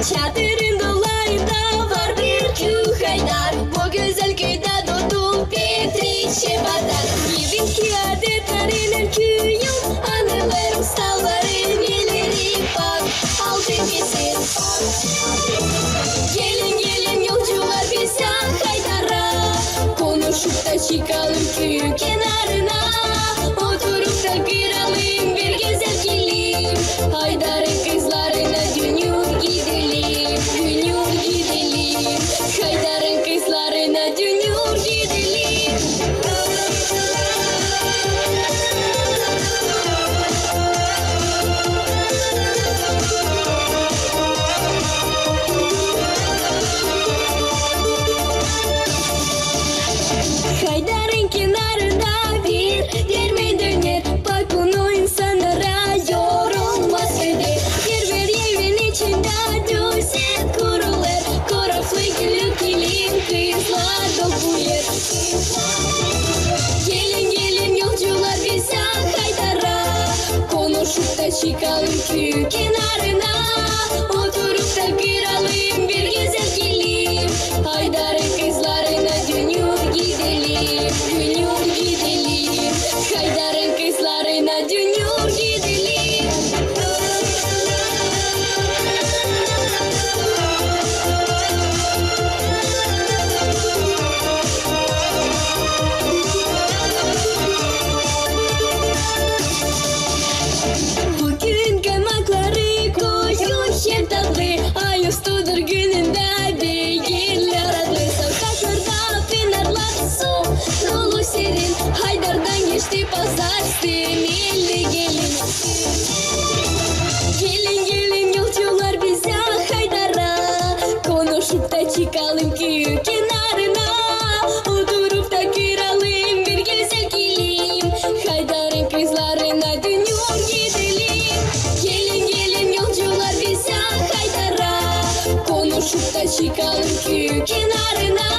Çadırın dolayında var bir köy haydar. Bu güzel köyde doğdu Petriçe Badar. Yevinki adetlerinin köyüm, anılarım salvarım, elleri bak, altın kesin. Gelin gelin yolcular bize Haydar'a, konuşup da çıkalım köyün kenarına. Oturup da kıralım bir güzel kilim, Haydar'ın kızlarına dönüyor gidelim, dönüyor gidelim. Haydar'ın kızlarına dönüyor gidelim. Haydar'ın kenarında bir derme döner. Bak bunu insanlara yorulmaz öder. Her bir evin içinde düzen kurulur. Koraflı gülü kilim kızlar dokuyor. Gelin gelin yolcular bize Haydar'a, konuşup da çıkalım köyün kenarına. Oturup da kıralım bir güzel kilim, Haydar'ın kızlarına dönüyor gidelim, dönüyor gidelim. Haydar'ın kızlarına dönüyor gidelim. Bugün kamakları koyun şeftatlı, ayustudur gününde değiller adlı. Sokaklarda fenerler su dolu serin, Haydar'dan geçti pazar sinirli gelin. Gelin gelin yolcular bize Haydar'a, konuşup da çıkalım köyün kenarına. Oturup da kıralım bir güzel kilim, Haydar'ın kızlarına dönüyor gidelim. Gelin gelin yolcular bize Haydar'a, konuşup da çıkalım köyün kenarına.